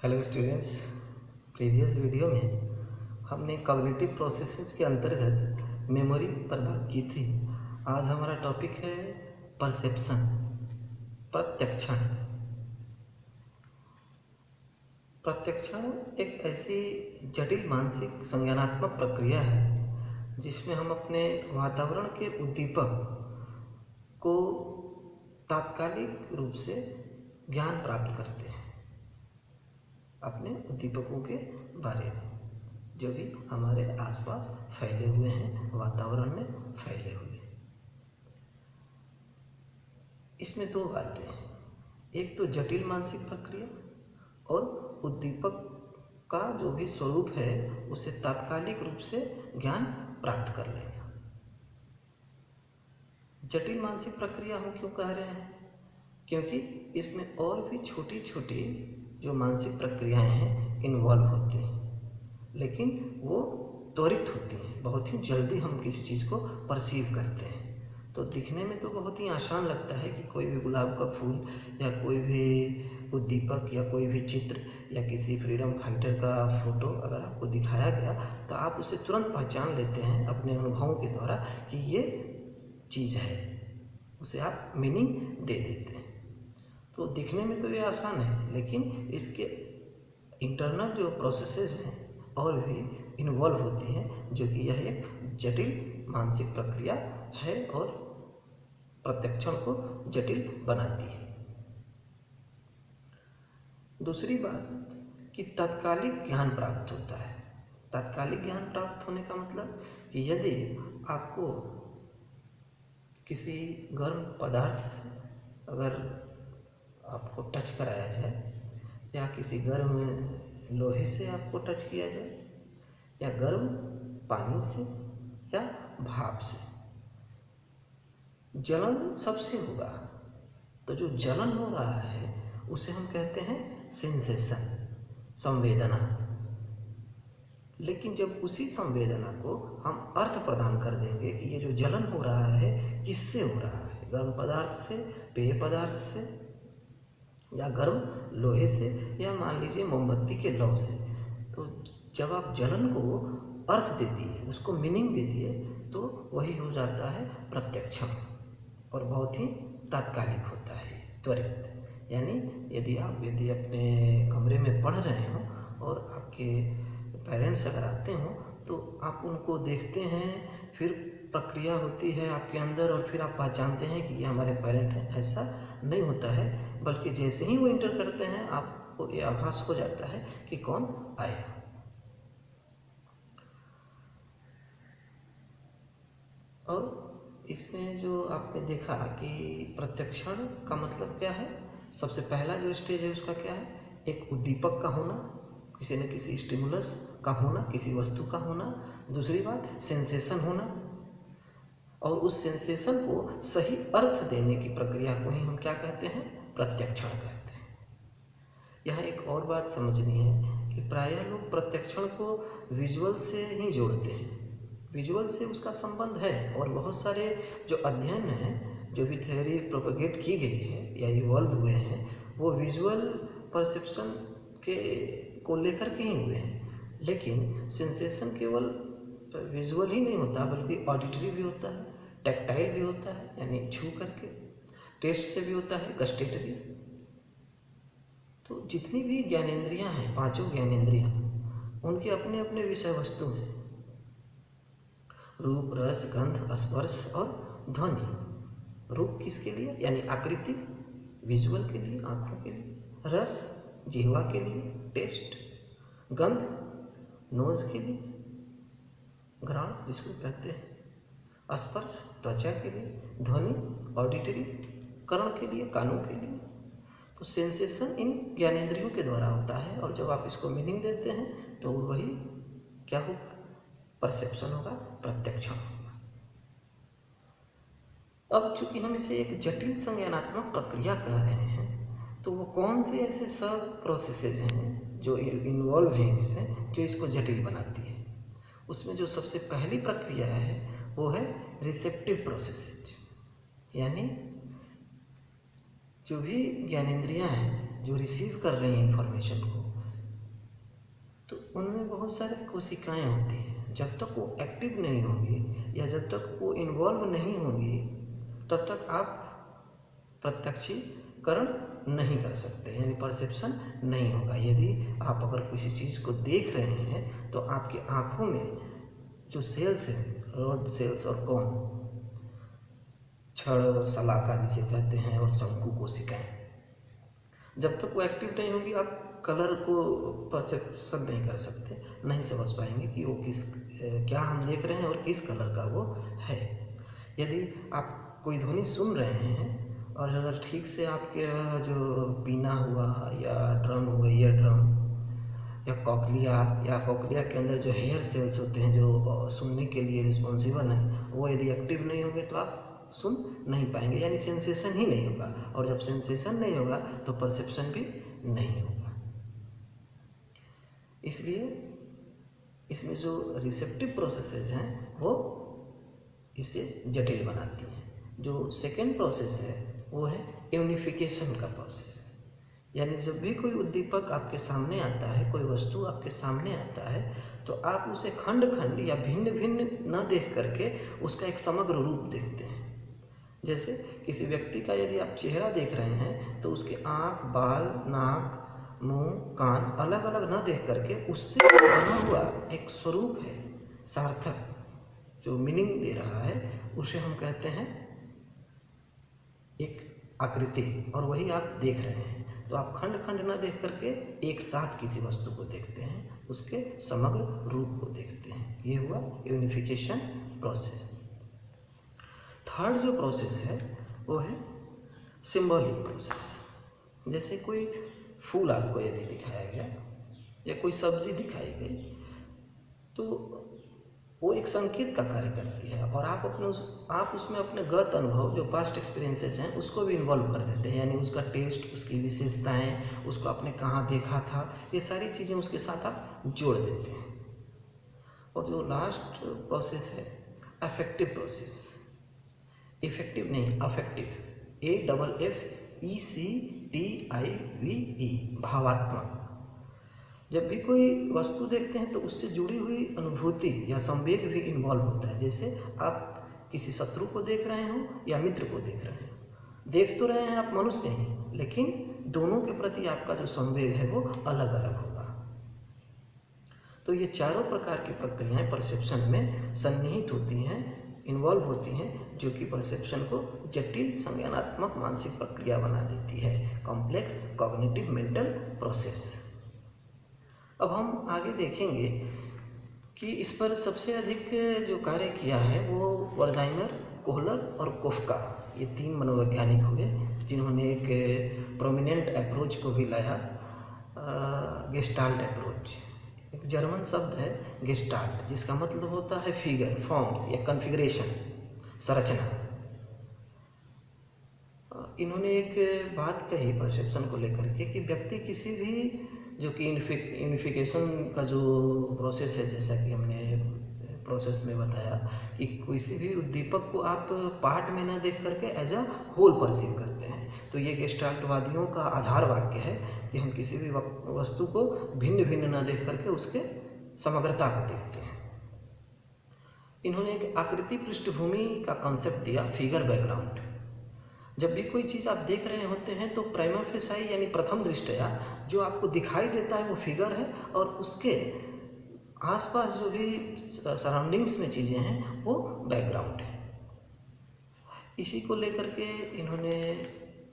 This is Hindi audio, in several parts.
हेलो स्टूडेंट्स, प्रीवियस वीडियो में हमने कॉग्निटिव प्रोसेसेस के अंतर्गत मेमोरी पर बात की थी। आज हमारा टॉपिक है परसेप्शन, प्रत्यक्षण। प्रत्यक्षण एक ऐसी जटिल मानसिक संज्ञानात्मक प्रक्रिया है जिसमें हम अपने वातावरण के उद्दीपक को तात्कालिक रूप से ज्ञान प्राप्त करते हैं, अपने उद्दीपकों के बारे में जो भी हमारे आसपास फैले हुए हैं, वातावरण में फैले हुए। इसमें दो बातें हैं, एक तो जटिल मानसिक प्रक्रिया और उद्दीपक का जो भी स्वरूप है उसे तात्कालिक रूप से ज्ञान प्राप्त कर लेना। जटिल मानसिक प्रक्रिया हम क्यों कह रहे हैं? क्योंकि इसमें और भी छोटी छोटी जो मानसिक प्रक्रियाएं हैं इन्वॉल्व होती हैं, लेकिन वो त्वरित होती हैं, बहुत ही जल्दी हम किसी चीज़ को परसीव करते हैं। तो दिखने में तो बहुत ही आसान लगता है कि कोई भी गुलाब का फूल या कोई भी उद्दीपक या कोई भी चित्र या किसी फ्रीडम फाइटर का फोटो अगर आपको दिखाया गया तो आप उसे तुरंत पहचान लेते हैं अपने अनुभवों के द्वारा कि ये चीज़ है, उसे आप मीनिंग दे देते हैं। तो दिखने में तो ये आसान है, लेकिन इसके इंटरनल जो प्रोसेसेस हैं और भी इन्वॉल्व होती हैं, जो कि यह एक जटिल मानसिक प्रक्रिया है और प्रत्यक्षण को जटिल बनाती है। दूसरी बात कि तात्कालिक ज्ञान प्राप्त होता है। तात्कालिक ज्ञान प्राप्त होने का मतलब कि यदि आपको किसी गर्म पदार्थ से अगर आपको टच कराया जाए या किसी गर्म लोहे से आपको टच किया जाए या गर्म पानी से या भाप से, जलन सबसे होगा। तो जो जलन हो रहा है उसे हम कहते हैं सेंसेशन, संवेदना। लेकिन जब उसी संवेदना को हम अर्थ प्रदान कर देंगे कि ये जो जलन हो रहा है किससे हो रहा है, गर्म पदार्थ से, पेय पदार्थ से या गर्म लोहे से या मान लीजिए मोमबत्ती के लौ से, तो जब आप जलन को अर्थ दे दिए, उसको मीनिंग दे दिए, तो वही हो जाता है प्रत्यक्षण और बहुत ही तात्कालिक होता है, त्वरित। यानी यदि अपने कमरे में पढ़ रहे हों और आपके पेरेंट्स अगर आते हों तो आप उनको देखते हैं, फिर प्रक्रिया होती है आपके अंदर और फिर आप पहचानते हैं कि ये हमारे पेरेंट हैं। ऐसा नहीं होता है, बल्कि जैसे ही वो इंटर करते हैं आपको ये आभास हो जाता है कि कौन आया। और इसमें जो आपने देखा कि प्रत्यक्षण का मतलब क्या है, सबसे पहला जो स्टेज है उसका क्या है, एक उद्दीपक का होना, किसी न किसी स्टिमुलस का होना, किसी वस्तु का होना। दूसरी बात सेंसेशन होना, और उस सेंसेशन को सही अर्थ देने की प्रक्रिया को ही हम क्या कहते हैं, प्रत्यक्षण कहते हैं। यहाँ एक और बात समझनी है कि प्रायः लोग प्रत्यक्षण को विजुअल से ही जोड़ते हैं। विजुअल से उसका संबंध है और बहुत सारे जो अध्ययन हैं, जो भी थ्योरी प्रोपेगेट की गई है या इवॉल्व हुए हैं, वो विजुअल परसेप्शन के को लेकर के ही हुए हैं। लेकिन सेंसेशन केवल विजुअल ही नहीं होता, बल्कि ऑडिटरी भी होता है, टैक्टाइल भी होता है यानी छू करके, टेस्ट से भी होता है, गस्टेटरी। तो जितनी भी ज्ञानेंद्रियां हैं, पांचों ज्ञानेंद्रियां, उनके अपने अपने विषय वस्तु हैं, रूप, रस, गंध, स्पर्श और ध्वनि। रूप किसके लिए, यानी आकृति, विजुअल के लिए, आँखों के लिए। रस जिह्वा के लिए, टेस्ट। गंध नोज के लिए, घ्राण जिसको कहते हैं। स्पर्श त्वचा के लिए। ध्वनि ऑडिटरी, कर्ण के लिए, कानों के लिए। तो सेंसेशन इन ज्ञानेंद्रियों के द्वारा होता है, और जब आप इसको मीनिंग देते हैं तो वही क्या होगा, परसेप्शन होगा, प्रत्यक्षण होगा। अब चूंकि हम इसे एक जटिल संज्ञानात्मक प्रक्रिया कह रहे हैं, तो वो कौन से ऐसे सब प्रोसेसेज हैं जो इन्वॉल्व हैं इसमें, जो इसको जटिल बनाती है। उसमें जो सबसे पहली प्रक्रिया है वो है रिसेप्टिव प्रोसेसेज, यानी जो भी ज्ञानेंद्रियां हैं जो रिसीव कर रही हैं इंफॉर्मेशन को, उनमें बहुत सारे कोशिकाएं होती हैं। जब तक वो एक्टिव नहीं होंगी या जब तक वो इन्वॉल्व नहीं होंगी तब तक आप प्रत्यक्षीकरण नहीं कर सकते, यानी परसेप्शन नहीं होगा। यदि आप अगर किसी चीज़ को देख रहे हैं तो आपकी आँखों में जो सेल्स हैं, रॉड सेल्स और कोन, छड़ शलाका जिसे कहते हैं, और शंकु कोशिकाएं, जब तक वो एक्टिव नहीं होगी आप कलर को परसेप्शन नहीं कर सकते, नहीं समझ पाएंगे कि वो क्या हम देख रहे हैं और किस कलर का वो है। यदि आप कोई ध्वनि सुन रहे हैं और अगर ठीक से आपके जो पीना हुआ या ड्रम हुआ, ईयर ड्रम या कॉकलिया के अंदर जो हेयर सेल्स होते हैं जो सुनने के लिए रिस्पॉन्सिबल हैं, वो यदि एक्टिव नहीं होंगे तो आप सुन नहीं पाएंगे, यानी सेंसेशन ही नहीं होगा। और जब सेंसेशन नहीं होगा तो परसेप्शन भी नहीं होगा। इसलिए इसमें जो रिसेप्टिव प्रोसेसेस हैं वो इसे जटिल बनाती हैं। जो सेकेंड प्रोसेस है वो है यूनिफिकेशन का प्रोसेस, यानी जब भी कोई उद्दीपक आपके सामने आता है, कोई वस्तु आपके सामने आता है, तो आप उसे खंड खंड या भिन्न भिन्न न देख करके उसका एक समग्र रूप देखते हैं। जैसे किसी व्यक्ति का यदि आप चेहरा देख रहे हैं तो उसके आँख, बाल, नाक, मुंह, कान अलग अलग न देख करके उससे बना हुआ एक स्वरूप है सार्थक, जो मीनिंग दे रहा है, उसे हम कहते हैं एक आकृति, और वही आप देख रहे हैं। तो आप खंड खंड न देख करके एक साथ किसी वस्तु को देखते हैं, उसके समग्र रूप को देखते हैं। ये हुआ यूनिफिकेशन प्रोसेस। थर्ड जो प्रोसेस है वो है सिंबॉलिक प्रोसेस। जैसे कोई फूल आपको यदि दिखाया गया या कोई सब्जी दिखाई गई तो वो एक संकेत का कार्य करती है, और आप उसमें अपने गत अनुभव, जो पास्ट एक्सपीरियंसेस हैं, उसको भी इन्वॉल्व कर देते हैं, यानी उसका टेस्ट, उसकी विशेषताएं, उसको आपने कहाँ देखा था, ये सारी चीज़ें उसके साथ आप जोड़ देते हैं। और जो लास्ट प्रोसेस है अफेक्टिव प्रोसेस, इफेक्टिव नहीं, अफेक्टिव, AFFECTIVE, भावात्मक। जब भी कोई वस्तु देखते हैं तो उससे जुड़ी हुई अनुभूति या संवेग भी इन्वॉल्व होता है। जैसे आप किसी शत्रु को देख रहे हो या मित्र को देख रहे हो, देख तो रहे हैं आप मनुष्य ही, लेकिन दोनों के प्रति आपका जो संवेग है वो अलग अलग होगा। तो ये चारों प्रकार की प्रक्रियाएं परसेप्शन में सन्निहित होती हैं, इन्वॉल्व होती हैं, जो कि परसेप्शन को जटिल संज्ञानात्मक मानसिक प्रक्रिया बना देती है, कॉम्प्लेक्स कॉग्निटिव मेंटल प्रोसेस। अब हम आगे देखेंगे कि इस पर सबसे अधिक जो कार्य किया है वो वर्धाइमर, कोहलर और कोफका, ये 3 मनोवैज्ञानिक हुए, जिन्होंने एक प्रोमिनेंट अप्रोच को भी लाया, गेस्टाल्ट अप्रोच। एक जर्मन शब्द है गेस्टाल्ट, जिसका मतलब होता है फिगर, फॉर्म्स या कॉन्फ़िगरेशन, संरचना। इन्होंने एक बात कही परसेप्शन को लेकर के कि व्यक्ति किसी भी, जो कि यूनिफिकेशन का जो प्रोसेस है, जैसा कि हमने प्रोसेस में बताया कि किसी भी उद्दीपक को आप पार्ट में ना देख करके एज अ होल परसीव करते हैं। तो ये गेस्टाल्टवादियों का आधार वाक्य है कि हम किसी भी वस्तु को भिन्न भिन्न ना देख करके उसके समग्रता को देखते हैं। इन्होंने एक आकृति पृष्ठभूमि का कॉन्सेप्ट दिया, फिगर बैकग्राउंड। जब भी कोई चीज़ आप देख रहे होते हैं तो प्राइमा फेसाई यानी प्रथम दृष्टया जो आपको दिखाई देता है वो फिगर है, और उसके आसपास जो भी सराउंडिंग्स में चीज़ें हैं वो बैकग्राउंड है। इसी को लेकर के इन्होंने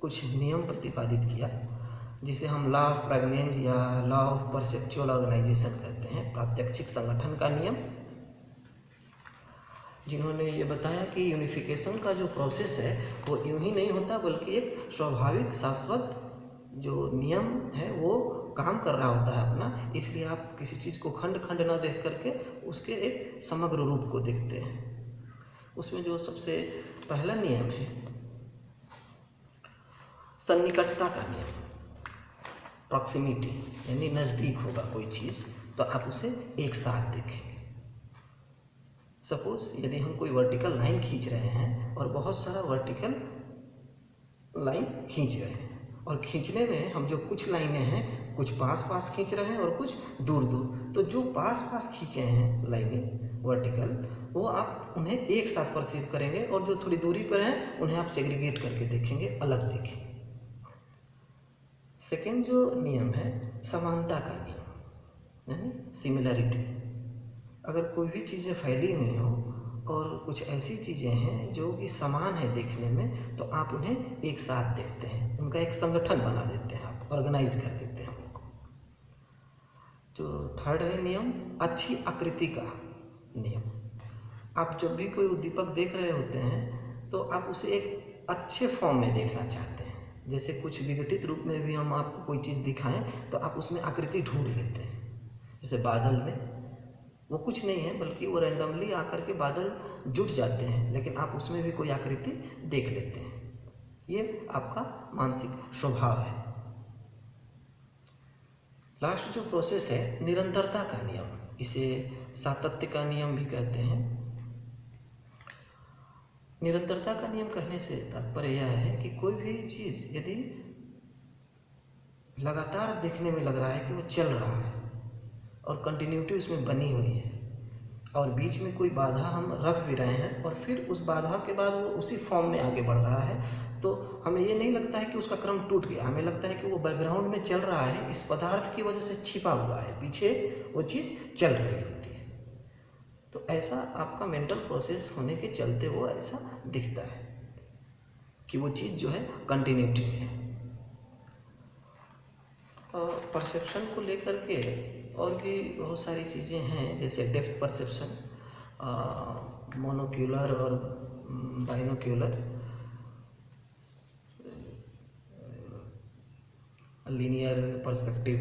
कुछ नियम प्रतिपादित किया, जिसे हम लॉ ऑफ प्रेग्नेंस या लॉ ऑफ परसेप्चुअल ऑर्गेनाइजेशन कहते हैं, प्रात्यक्षिक संगठन का नियम, जिन्होंने ये बताया कि यूनिफिकेशन का जो प्रोसेस है वो यूं ही नहीं होता, बल्कि एक स्वाभाविक शाश्वत जो नियम है वो काम कर रहा होता है अपना। इसलिए आप किसी चीज़ को खंड खंड ना देख करके उसके एक समग्र रूप को देखते हैं। उसमें जो सबसे पहला नियम है सन्निकटता का नियम, प्रॉक्सिमिटी, यानी नज़दीक होगा कोई चीज़ तो आप उसे एक साथ देखेंगे। सपोज यदि हम कोई वर्टिकल लाइन खींच रहे हैं और बहुत सारा वर्टिकल लाइन खींच रहे हैं और खींचने में हम जो कुछ लाइनें हैं, कुछ पास पास खींच रहे हैं और कुछ दूर दूर। तो जो पास पास खींचे हैं लाइनें वर्टिकल, वो आप उन्हें एक साथ परसीव करेंगे, और जो थोड़ी दूरी पर हैं उन्हें आप सेग्रीगेट करके देखेंगे, अलग देखेंगे। सेकेंड जो नियम है समानता का नियम, यानी सिमिलरिटी। अगर कोई भी चीज़ें फैली हुई हों और कुछ ऐसी चीज़ें हैं जो कि समान है देखने में, तो आप उन्हें एक साथ देखते हैं, उनका एक संगठन बना देते हैं, आप ऑर्गेनाइज कर देते हैं उनको। जो थर्ड है नियम, अच्छी आकृति का नियम। आप जब भी कोई उद्दीपक देख रहे होते हैं तो आप उसे एक अच्छे फॉर्म में देखना चाहते हैं। जैसे कुछ विघटित रूप में भी हम आपको कोई चीज़ दिखाएं तो आप उसमें आकृति ढूंढ लेते हैं। जैसे बादल में वो कुछ नहीं है, बल्कि वो रैंडमली आकर के बादल जुट जाते हैं, लेकिन आप उसमें भी कोई आकृति देख लेते हैं। ये आपका मानसिक स्वभाव है। लास्ट जो प्रोसेस है निरंतरता का नियम, इसे सातत्य का नियम भी कहते हैं। निरंतरता का नियम कहने से तात्पर्य यह है कि कोई भी चीज़ यदि लगातार देखने में लग रहा है कि वो चल रहा है और कंटिन्यूटी उसमें बनी हुई है, और बीच में कोई बाधा हम रख भी रहे हैं और फिर उस बाधा के बाद वो उसी फॉर्म में आगे बढ़ रहा है, तो हमें ये नहीं लगता है कि उसका क्रम टूट गया। हमें लगता है कि वो बैकग्राउंड में चल रहा है, इस पदार्थ की वजह से छिपा हुआ है, पीछे वो चीज़ चल रही होती है। तो ऐसा आपका मेंटल प्रोसेस होने के चलते वो ऐसा दिखता है कि वो चीज़ जो है कंटिन्यूटी में है। और परसेप्शन को लेकर के और भी बहुत सारी चीज़ें हैं, जैसे डेप्थ परसेप्शन, मोनोक्यूलर और बाइनोक्यूलर, लीनियर पर्सपेक्टिव।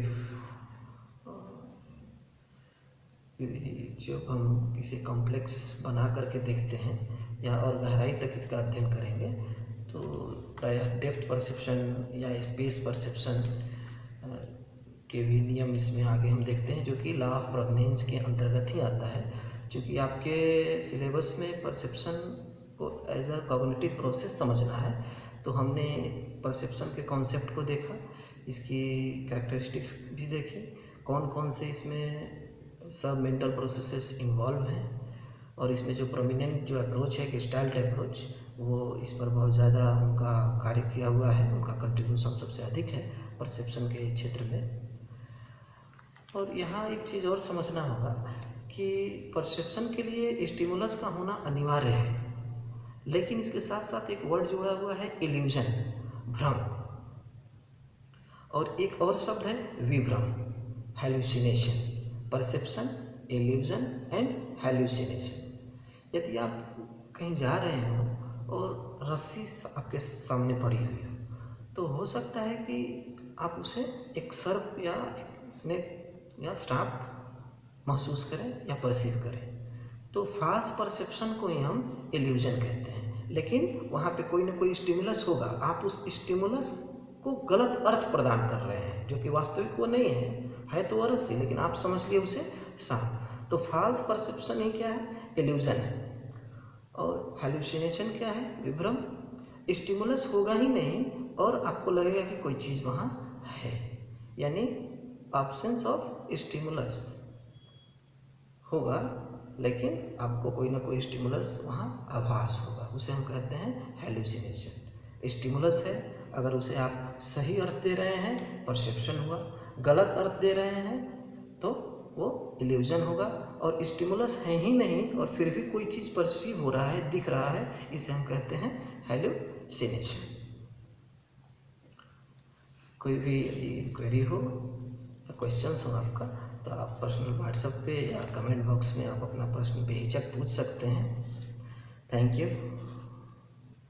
जब हम किसी कॉम्प्लेक्स बना करके देखते हैं या और गहराई तक इसका अध्ययन करेंगे तो प्रायः डेप्थ परसेप्शन या स्पेस परसेप्शन के भी नियम इसमें आगे हम देखते हैं, जो कि लॉ ऑफ प्रोगनेंस के अंतर्गत ही आता है। क्योंकि आपके सिलेबस में परसेप्शन को एज अ कॉग्निटिव प्रोसेस समझना है, तो हमने परसेप्शन के कॉन्सेप्ट को देखा, इसकी कैरेक्टरिस्टिक्स भी देखी, कौन कौन से इसमें सब मेंटल प्रोसेसेस इन्वॉल्व हैं, और इसमें जो प्रोमिनेंट जो अप्रोच है गेस्टाल्ट अप्रोच, वो इस पर बहुत ज़्यादा उनका कार्य किया हुआ है, उनका कंट्रीब्यूशन सबसे अधिक है परसेप्शन के क्षेत्र में। और यहाँ एक चीज़ और समझना होगा कि परसेप्शन के लिए स्टिमुलस का होना अनिवार्य है, लेकिन इसके साथ साथ एक वर्ड जुड़ा हुआ है इल्यूजन, भ्रम, और एक और शब्द है विभ्रम, hallucination. Perception, illusion and hallucination. यदि आप कहीं जा रहे हो और रस्सी आपके सामने पड़ी हुई हो, तो हो सकता है कि आप उसे एक सर्प या एक स्नेक या स्टाफ महसूस करें या परसीव करें। तो फाल्स परसेप्शन को ही हम इल्यूजन कहते हैं, लेकिन वहाँ पे कोई ना कोई स्टिमुलस होगा, आप उस स्टिमुलस को गलत अर्थ प्रदान कर रहे हैं, जो कि वास्तविक वो नहीं है तो वो रस्सी, लेकिन आप समझ लिए उसे सांप। तो फाल्स परसेप्शन ही क्या है, इल्यूजन है। और हेलुसिनेशन क्या है, विभ्रम। स्टिमुलस होगा ही नहीं और आपको लगेगा कि कोई चीज़ वहाँ है, यानी एब्सेंस ऑफ स्टिमुलस होगा, लेकिन आपको कोई ना कोई स्टिमुलस वहाँ आभास होगा, उसे हम कहते हैं हेलुसिनेशन। स्टिमुलस है, अगर उसे आप सही अर्थ दे रहे हैं परसेप्शन हुआ, गलत अर्थ दे रहे हैं तो वो इल्यूजन होगा। और स्टिमुलस है ही नहीं और फिर भी कोई चीज़ परसीव हो रहा है, दिख रहा है, इसे हम कहते हैं हेलुसिनेशन। कोई भी यदि क्वेरी हो या क्वेश्चंस हो आपका, तो आप पर्सनल व्हाट्सएप पे या कमेंट बॉक्स में आप अपना प्रश्न बेहिचक पूछ सकते हैं। Thank you.